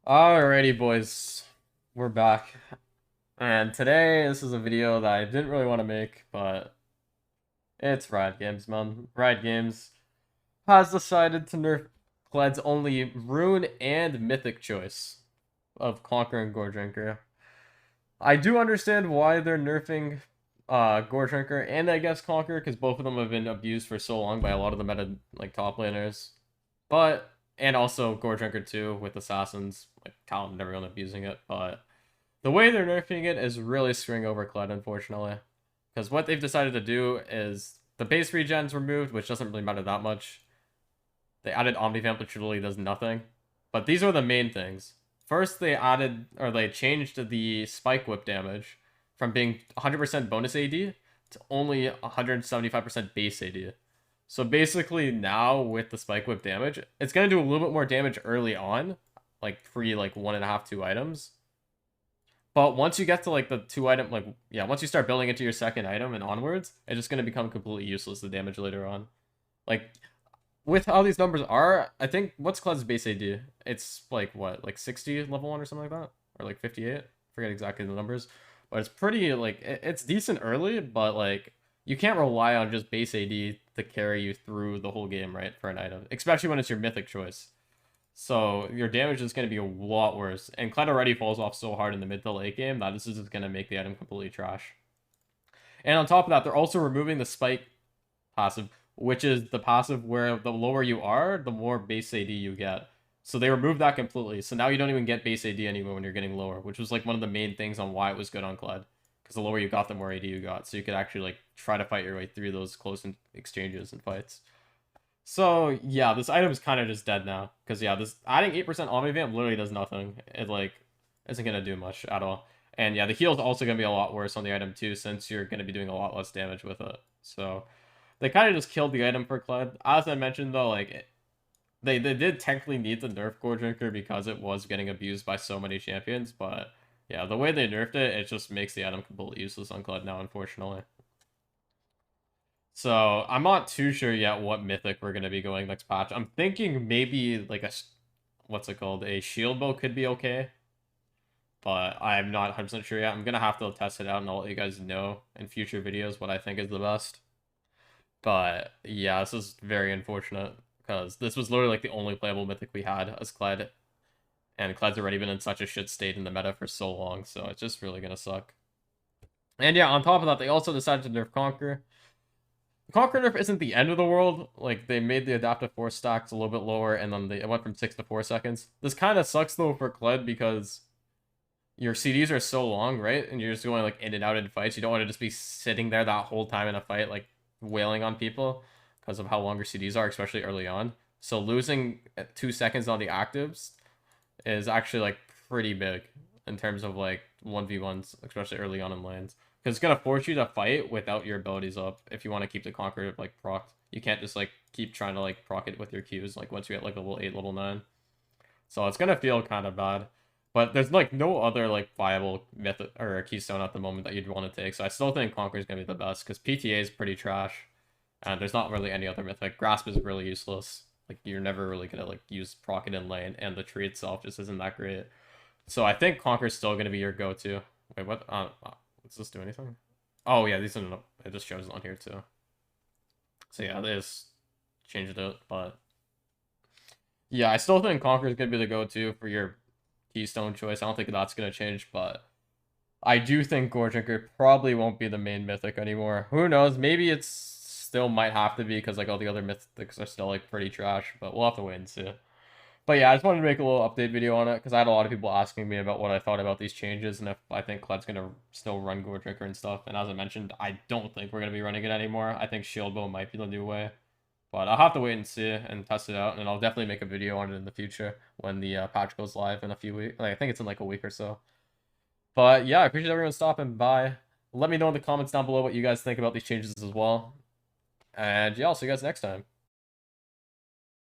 Alrighty, boys, we're back. And today, this is a video that I didn't really want to make, but it's Riot Games, man. Riot Games has decided to nerf Kled's only Rune and Mythic choice of Conqueror and Goredrinker. I do understand why they're nerfing Goredrinker and I guess Conqueror, because both of them have been abused for so long by a lot of the meta top laners. But and also Goredrinker too with assassins, like Talon and everyone abusing it, but the way they're nerfing it is really screwing over Kled, unfortunately. Because what they've decided to do is the base regen's removed, which doesn't really matter that much. They added Omnivamp, which really does nothing. But these are the main things. First, they changed the Spike Whip damage from being 100% bonus AD to only 175% base AD. So basically now with the Spike Whip damage, it's going to do a little bit more damage early on, like pre like 1.5, 2 items. But once you get to like the 2 item, once you start building into your second item and onwards, it's just going to become completely useless, the damage later on. Like, with how these numbers are, I think, what's Kled's base AD? It's like, what, like 60 level 1 or something like that? Or like 58? Forget exactly the numbers. But it's pretty, like, it's decent early, but like, you can't rely on just base AD to carry you through the whole game, right, for an item. Especially when it's your mythic choice. So your damage is going to be a lot worse. And Kled already falls off so hard in the mid to late game that this is just going to make the item completely trash. And on top of that, they're also removing the spike passive, which is the passive where the lower you are, the more base AD you get. So they removed that completely. So now you don't even get base AD anymore when you're getting lower, which was like one of the main things on why it was good on Kled. Because the lower you got, the more AD you got. So you could actually like try to fight your way through those close exchanges and fights. So yeah, this item is kind of just dead now. Because yeah, this adding 8% Omnivamp literally does nothing. It like isn't gonna do much at all. And yeah, the heal is also gonna be a lot worse on the item too, since you're gonna be doing a lot less damage with it. So they kind of just killed the item for Kled. As I mentioned though, like they did technically need to nerf Goredrinker because it was getting abused by so many champions, but yeah, the way they nerfed it, it just makes the item completely useless on Kled now, unfortunately. So I'm not too sure yet what mythic we're gonna be going next patch. I'm thinking maybe like what's it called? A shield bow could be okay, but I'm not 100% sure yet. I'm gonna have to test it out and I'll let you guys know in future videos what I think is the best. But yeah, this is very unfortunate because this was literally like the only playable mythic we had as Kled, and Kled's already been in such a shit state in the meta for so long, so it's just really gonna suck. And yeah, on top of that, they also decided to nerf Conqueror. Conqueror nerf isn't the end of the world. Like, they made the adaptive force stacks a little bit lower, and then it went from 6 to 4 seconds. This kind of sucks, though, for Kled, because your CDs are so long, right? And you're just going, like, in and out in fights. You don't want to just be sitting there that whole time in a fight, like, wailing on people because of how long your CDs are, especially early on. So losing 2 seconds on the actives is actually, like, pretty big in terms of, like, 1v1s, especially early on in lanes. Because it's going to force you to fight without your abilities up if you want to keep the Conqueror, like, procced. You can't just, like, keep trying to, like, proc it with your Qs, like, once you get, like, level 8, level 9. So it's going to feel kind of bad. But there's, like, no other, like, viable method or keystone at the moment that you'd want to take. So I still think Conqueror is going to be the best, because PTA is pretty trash. And there's not really any other mythic. Grasp is really useless. Like, you're never really going to, like, use proc it in lane, and the tree itself just isn't that great. So I think Conqueror's still going to be your go-to. Wait, what? Does this do anything? Oh, yeah, these are, it just shows it on here, too. So yeah, they just changed it, but... Yeah, I still think Conqueror's going to be the go-to for your keystone choice. I don't think that's going to change, but... I do think Goredrinker probably won't be the main mythic anymore. Who knows? Maybe it's still might have to be, because, like, all the other mythics are still, like, pretty trash, but we'll have to wait and see. But yeah, I just wanted to make a little update video on it because I had a lot of people asking me about what I thought about these changes and if I think Kled's going to still run Goredrinker and stuff. And as I mentioned, I don't think we're going to be running it anymore. I think Shield Bow might be the new way. But I'll have to wait and see and test it out. And I'll definitely make a video on it in the future when the patch goes live in a few weeks. Like, I think it's in like a week or so. But yeah, I appreciate everyone stopping by. Let me know in the comments down below what you guys think about these changes as well. And yeah, I'll see you guys next time.